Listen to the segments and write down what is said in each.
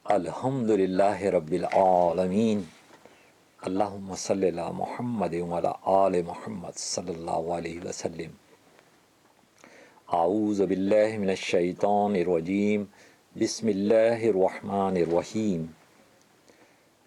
الحمدللہ رب العالمین اللہم صلی علی محمد وعلی آل محمد صلی اللہ علیہ وسلم۔ اعوذ باللہ من الشیطان الرجیم، بسم اللہ الرحمن الرحیم۔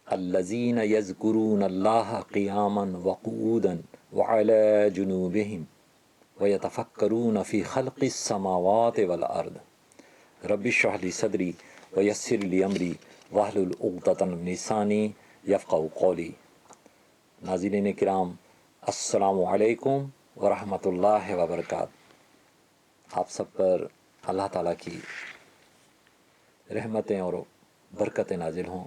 الذین یذکرون اللہ قیاما وقعودا وعلی جنوبہم ویتفکرون فی خلق السماوات والارض رب اشرح لی صدری ویسر لی امری واحلل عقدۃ من لسانی یفقہوا قولی۔ ناظرین کرام، السلام علیکم ورحمۃ اللہ وبرکاتہ۔ آپ سب پر اللہ تعالیٰ کی رحمتیں اور برکتیں نازل ہوں۔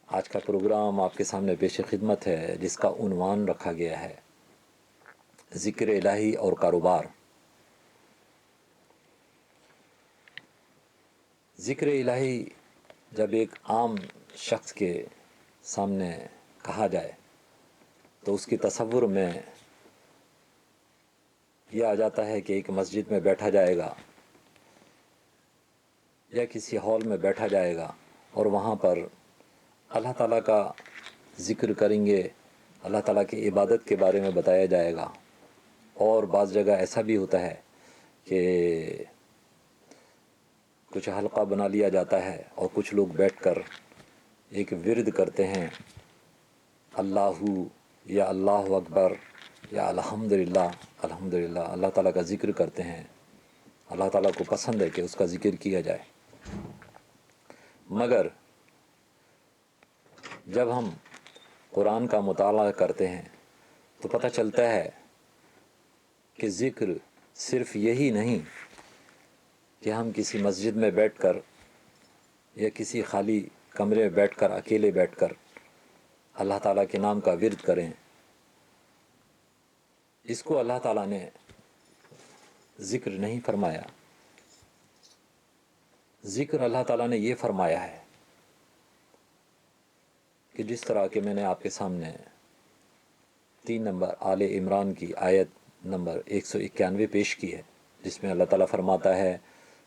آج کا پروگرام آپ کے سامنے پیش خدمت ہے، جس کا عنوان رکھا گیا ہے ذکر الہی اور کاروبار۔ ذکر الہی جب ایک عام شخص کے سامنے کہا جائے تو اس کی تصور میں یہ آ جاتا ہے کہ ایک مسجد میں بیٹھا جائے گا یا کسی ہال میں بیٹھا جائے گا اور وہاں پر اللہ تعالیٰ کا ذکر کریں گے، اللہ تعالیٰ کی عبادت کے بارے میں بتایا جائے گا۔ اور بعض جگہ ایسا بھی ہوتا ہے کہ کچھ حلقہ بنا لیا جاتا ہے اور کچھ لوگ بیٹھ کر ایک ورد کرتے ہیں، اللہ یا اللہ اکبر یا الحمدللہ الحمدللہ، اللہ تعالیٰ کا ذکر کرتے ہیں۔ اللہ تعالیٰ کو پسند ہے کہ اس کا ذکر کیا جائے۔ مگر جب ہم قرآن کا مطالعہ کرتے ہیں تو پتہ چلتا ہے کہ ذکر صرف یہی نہیں کہ ہم کسی مسجد میں بیٹھ کر یا کسی خالی کمرے میں بیٹھ کر اکیلے بیٹھ کر اللہ تعالیٰ کے نام کا ورد کریں۔ اس کو اللہ تعالیٰ نے ذکر نہیں فرمایا۔ ذکر اللہ تعالیٰ نے یہ فرمایا ہے کہ جس طرح کہ میں نے آپ کے سامنے 3 نمبر آل عمران کی آیت نمبر 191 پیش کی ہے، جس میں اللہ تعالیٰ فرماتا ہے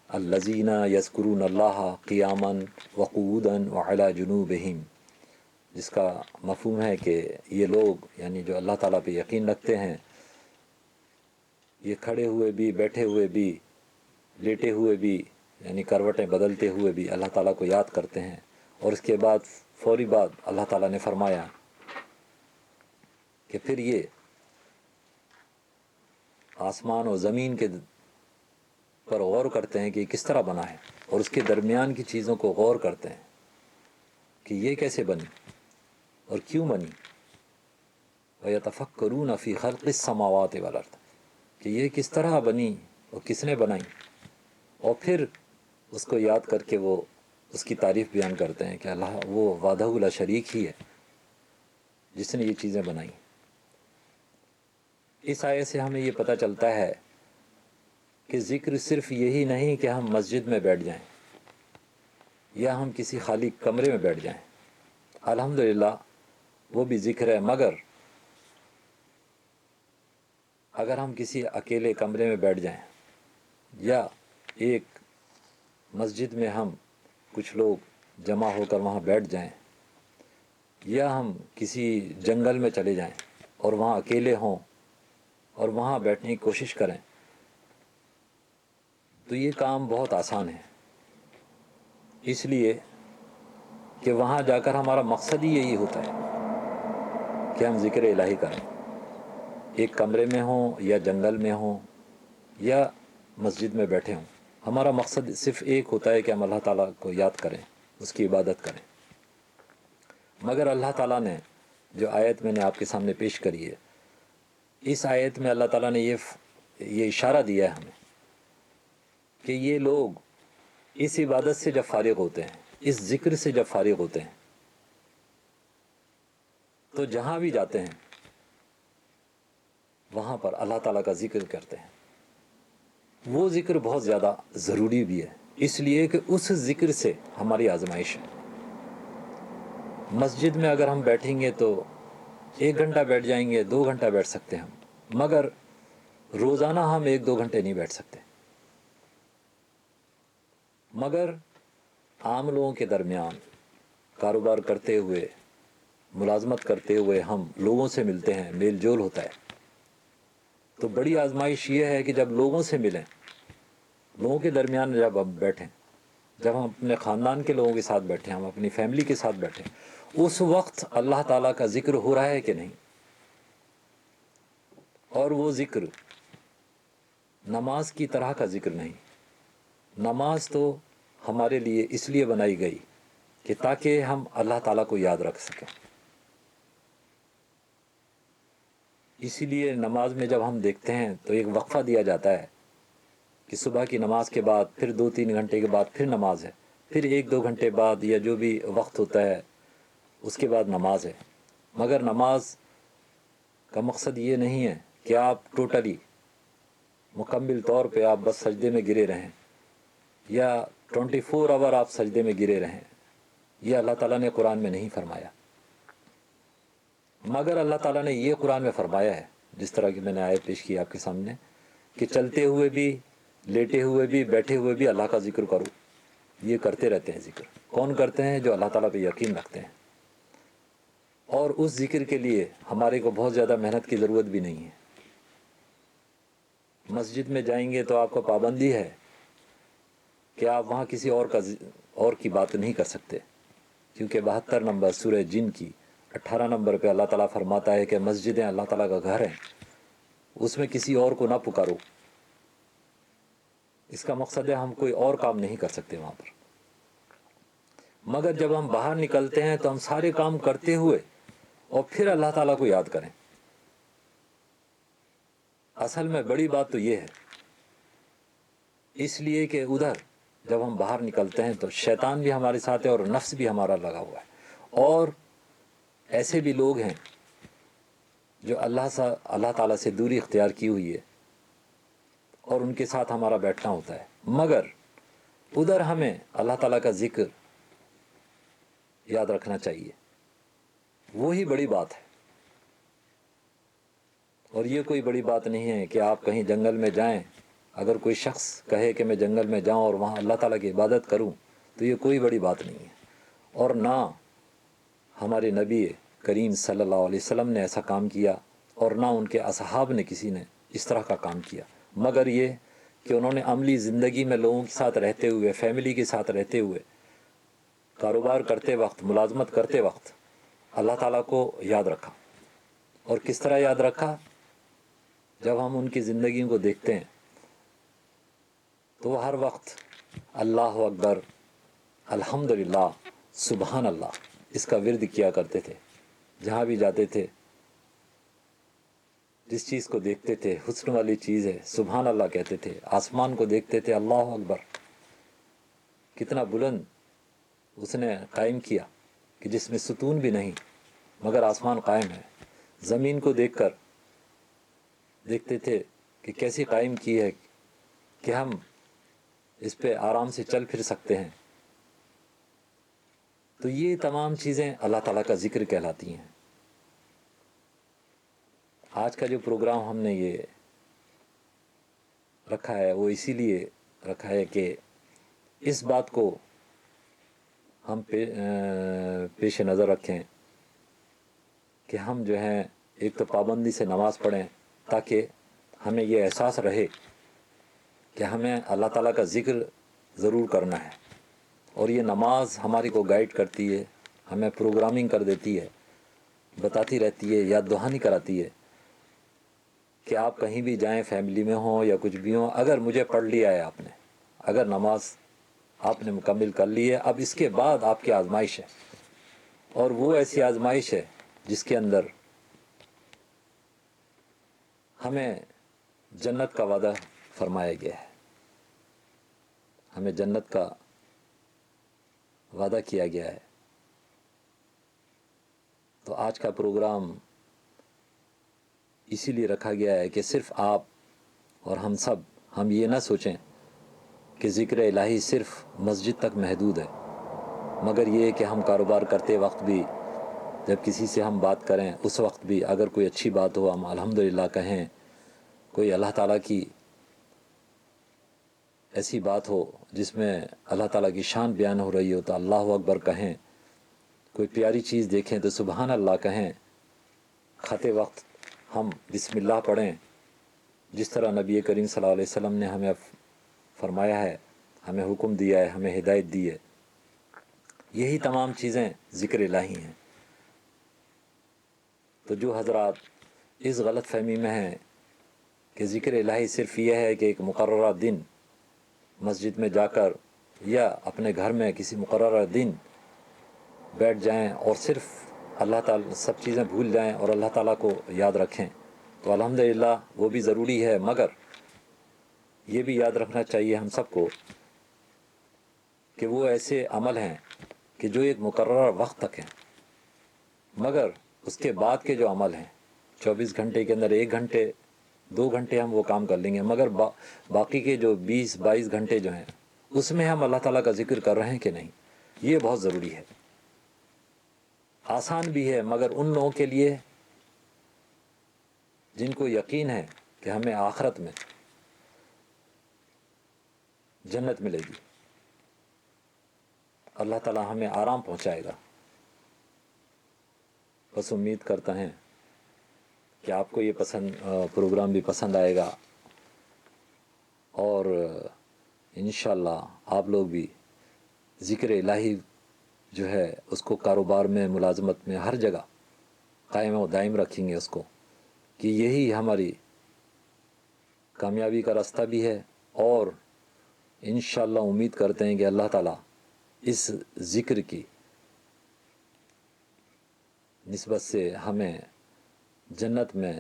الذین یذکرون اللہ قیاما وقعودا وعلی جنوبہم، جس کا مفہوم ہے کہ یہ لوگ یعنی جو اللہ تعالیٰ پہ یقین رکھتے ہیں، یہ کھڑے ہوئے بھی، بیٹھے ہوئے بھی، لیٹے ہوئے بھی، یعنی کروٹیں بدلتے ہوئے بھی اللہ تعالیٰ کو یاد کرتے ہیں۔ اور اس کے بعد فوری بعد اللہ تعالیٰ نے فرمایا کہ پھر یہ آسمان و زمین کے پر غور کرتے ہیں کہ یہ کس طرح بنا ہے، اور اس کے درمیان کی چیزوں کو غور کرتے ہیں کہ یہ کیسے بنی اور کیوں بنی۔ وَيَتَفَكَّرُونَ فِي خَلْقِ السَّمَاوَاتِ وَالْأَرْضِ، کہ یہ کس طرح بنی اور کس نے بنائی، اور پھر اس کو یاد کر کے وہ اس کی تعریف بیان کرتے ہیں کہ اللہ وہ وحدہ لا شریک ہی ہے جس نے یہ چیزیں بنائیں۔ اس آیت سے ہمیں یہ پتہ چلتا ہے کہ ذکر صرف یہی نہیں کہ ہم مسجد میں بیٹھ جائیں یا ہم کسی خالی کمرے میں بیٹھ جائیں، الحمدللہ وہ بھی ذکر ہے، مگر اگر ہم کسی اکیلے کمرے میں بیٹھ جائیں یا ایک مسجد میں ہم کچھ لوگ جمع ہو کر وہاں بیٹھ جائیں، یا ہم کسی جنگل میں چلے جائیں اور وہاں اکیلے ہوں اور وہاں بیٹھنے کی کوشش کریں، تو یہ کام بہت آسان ہے، اس لیے کہ وہاں جا کر ہمارا مقصد ہی یہی ہوتا ہے کہ ہم ذکر الہی کریں، ایک کمرے میں ہوں یا جنگل میں ہوں یا مسجد میں بیٹھے ہوں، ہمارا مقصد صرف ایک ہوتا ہے کہ ہم اللہ تعالیٰ کو یاد کریں، اس کی عبادت کریں۔ مگر اللہ تعالیٰ نے جو آیت میں نے آپ کے سامنے پیش کری ہے، اس آیت میں اللہ تعالیٰ نے یہ اشارہ دیا ہے ہمیں کہ یہ لوگ اس عبادت سے جب فارغ ہوتے ہیں، اس ذکر سے جب فارغ ہوتے ہیں، تو جہاں بھی جاتے ہیں وہاں پر اللہ تعالیٰ کا ذکر کرتے ہیں۔ وہ ذکر بہت زیادہ ضروری بھی ہے، اس لیے کہ اس ذکر سے ہماری آزمائش ہے۔ مسجد میں اگر ہم بیٹھیں گے تو 1 گھنٹہ بیٹھ جائیں گے، 2 گھنٹہ بیٹھ سکتے ہیں ہم، مگر روزانہ ہم 1-2 گھنٹے نہیں بیٹھ سکتے۔ مگر عام لوگوں کے درمیان کاروبار کرتے ہوئے، ملازمت کرتے ہوئے ہم لوگوں سے ملتے ہیں، میل جول ہوتا ہے، تو بڑی آزمائش یہ ہے کہ جب لوگوں سے ملیں، لوگوں کے درمیان جب ہم بیٹھیں، جب ہم اپنے خاندان کے لوگوں کے ساتھ بیٹھیں، ہم اپنی فیملی کے ساتھ بیٹھیں، اس وقت اللہ تعالیٰ کا ذکر ہو رہا ہے کہ نہیں؟ اور وہ ذکر نماز کی طرح کا ذکر نہیں۔ نماز تو ہمارے لیے اس لیے بنائی گئی کہ تاکہ ہم اللہ تعالیٰ کو یاد رکھ سکیں۔ اسی لیے نماز میں جب ہم دیکھتے ہیں تو ایک وقفہ دیا جاتا ہے کہ صبح کی نماز کے بعد پھر 2-3 گھنٹے کے بعد پھر نماز ہے، پھر 1-2 گھنٹے بعد یا جو بھی وقت ہوتا ہے اس کے بعد نماز ہے۔ مگر نماز کا مقصد یہ نہیں ہے کہ آپ ٹوٹلی مکمل طور پہ آپ بس سجدے میں گرے رہیں یا 24 آور آپ سجدے میں گرے رہیں۔ یہ اللہ تعالیٰ نے قرآن میں نہیں فرمایا، مگر اللہ تعالیٰ نے یہ قرآن میں فرمایا ہے، جس طرح کہ میں نے آیت پیش کی آپ کے سامنے، کہ چلتے ہوئے بھی، لیٹے ہوئے بھی، بیٹھے ہوئے بھی اللہ کا ذکر کرو۔ یہ کرتے رہتے ہیں ذکر۔ کون کرتے ہیں؟ جو اللہ تعالیٰ پہ یقین رکھتے ہیں۔ اور اس ذکر کے لیے ہمارے کو بہت زیادہ محنت کی ضرورت بھی نہیں ہے۔ مسجد میں جائیں گے تو آپ کو پابندی ہے کہ آپ وہاں کسی اور کی بات نہیں کر سکتے، کیونکہ 72 نمبر سورہ جن کی 18 نمبر پہ اللہ تعالیٰ فرماتا ہے کہ مسجدیں اللہ تعالیٰ کا گھر ہیں، اس میں کسی اور کو نہ پکارو۔ اس کا مقصد ہے ہم کوئی اور کام نہیں کر سکتے وہاں پر۔ مگر جب ہم باہر نکلتے ہیں تو ہم سارے کام کرتے ہوئے اور پھر اللہ تعالیٰ کو یاد کریں۔ اصل میں بڑی بات تو یہ ہے، اس لیے کہ ادھر جب ہم باہر نکلتے ہیں تو شیطان بھی ہمارے ساتھ ہے اور نفس بھی ہمارا لگا ہوا ہے، اور ایسے بھی لوگ ہیں جو اللہ تعالیٰ سے دوری اختیار کی ہوئی ہے اور ان کے ساتھ ہمارا بیٹھنا ہوتا ہے، مگر ادھر ہمیں اللہ تعالیٰ کا ذکر یاد رکھنا چاہیے۔ وہی بڑی بات ہے۔ اور یہ کوئی بڑی بات نہیں ہے کہ آپ کہیں جنگل میں جائیں، اگر کوئی شخص کہے کہ میں جنگل میں جاؤں اور وہاں اللہ تعالیٰ کی عبادت کروں تو یہ کوئی بڑی بات نہیں ہے، اور نہ ہمارے نبی کریم صلی اللہ علیہ وسلم نے ایسا کام کیا، اور نہ ان کے اصحاب نے کسی نے اس طرح کا کام کیا، مگر یہ کہ انہوں نے عملی زندگی میں لوگوں کے ساتھ رہتے ہوئے، فیملی کے ساتھ رہتے ہوئے، کاروبار کرتے وقت، ملازمت کرتے وقت اللہ تعالیٰ کو یاد رکھا۔ اور کس طرح یاد رکھا؟ جب ہم ان کی زندگیوں کو دیکھتے ہیں تو وہ ہر وقت اللہ اکبر، الحمدللہ، سبحان اللہ، اس کا ورد کیا کرتے تھے۔ جہاں بھی جاتے تھے، جس چیز کو دیکھتے تھے حسن والی چیز ہے، سبحان اللہ کہتے تھے۔ آسمان کو دیکھتے تھے، اللہ اکبر، کتنا بلند اس نے قائم کیا کہ جس میں ستون بھی نہیں مگر آسمان قائم ہے۔ زمین کو دیکھ کر دیکھتے تھے کہ کیسی قائم کی ہے کہ ہم اس پہ آرام سے چل پھر سکتے ہیں۔ تو یہ تمام چیزیں اللہ تعالیٰ کا ذکر کہلاتی ہیں۔ آج کا جو پروگرام ہم نے یہ رکھا ہے وہ اسی لیے رکھا ہے کہ اس بات کو ہم پیش نظر رکھیں کہ ہم جو ہیں ایک تو پابندی سے نماز پڑھیں، تاکہ ہمیں یہ احساس رہے کہ ہمیں اللہ تعالیٰ کا ذکر ضرور کرنا ہے، اور یہ نماز ہماری کو گائیڈ کرتی ہے، ہمیں پروگرامنگ کر دیتی ہے، بتاتی رہتی ہے، یاد دہانی کراتی ہے کہ آپ کہیں بھی جائیں، فیملی میں ہوں یا کچھ بھی ہوں، اگر مجھے پڑھ لیا ہے آپ نے، اگر نماز آپ نے مکمل کر لی ہے، اب اس کے بعد آپ کی آزمائش ہے، اور وہ ایسی آزمائش ہے جس کے اندر ہمیں جنت کا وعدہ فرمایا گیا ہے، ہمیں جنت کا وعدہ کیا گیا ہے۔ تو آج کا پروگرام اسی لیے رکھا گیا ہے کہ صرف آپ اور ہم یہ نہ سوچیں کہ ذکر الہی صرف مسجد تک محدود ہے، مگر یہ کہ ہم کاروبار کرتے وقت بھی، جب کسی سے ہم بات کریں اس وقت بھی اگر کوئی اچھی بات ہو ہم الحمدللہ کہیں، کوئی اللہ تعالیٰ کی ایسی بات ہو جس میں اللہ تعالیٰ کی شان بیان ہو رہی ہو تو اللہ اکبر کہیں، کوئی پیاری چیز دیکھیں تو سبحان اللہ کہیں، کھاتے وقت ہم بسم اللہ پڑھیں، جس طرح نبی کریم صلی اللہ علیہ وسلم نے ہمیں فرمایا ہے، ہمیں حکم دیا ہے، ہمیں ہدایت دی ہے۔ یہی تمام چیزیں ذکر الہی ہیں۔ تو جو حضرات اس غلط فہمی میں ہیں کہ ذکر الہی صرف یہ ہے کہ ایک مقررہ دن مسجد میں جا کر یا اپنے گھر میں کسی مقررہ دن بیٹھ جائیں اور صرف اللہ تعالیٰ سب چیزیں بھول جائیں اور اللہ تعالیٰ کو یاد رکھیں، تو الحمدللہ وہ بھی ضروری ہے، مگر یہ بھی یاد رکھنا چاہیے ہم سب کو کہ وہ ایسے عمل ہیں کہ جو ایک مقررہ وقت تک ہیں، مگر اس کے بعد کے جو عمل ہیں 24 گھنٹے کے اندر 1 گھنٹے 2 گھنٹے ہم وہ کام کر لیں گے، مگر باقی کے جو 20-22 گھنٹے جو ہیں اس میں ہم اللہ تعالیٰ کا ذکر کر رہے ہیں کہ نہیں، یہ بہت ضروری ہے۔ آسان بھی ہے مگر ان لوگوں کے لیے جن کو یقین ہے کہ ہمیں آخرت میں جنت ملے گی، اللہ تعالیٰ ہمیں آرام پہنچائے گا۔ بس امید کرتا ہیں کہ آپ کو یہ پروگرام بھی پسند آئے گا، اور انشاءاللہ آپ لوگ بھی ذکر الہی جو ہے اس کو کاروبار میں، ملازمت میں، ہر جگہ قائم و دائم رکھیں گے اس کو، کہ یہی ہماری کامیابی کا راستہ بھی ہے، اور انشاءاللہ امید کرتے ہیں کہ اللہ تعالیٰ اس ذکر کی نسبت سے ہمیں جنت میں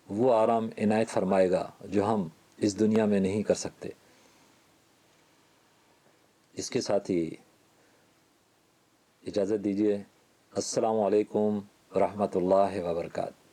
وہ آرام عنایت فرمائے گا جو ہم اس دنیا میں نہیں کر سکتے۔ اس کے ساتھ ہی اجازت دیجیے، السلام علیکم ورحمۃ اللہ وبرکاتہ۔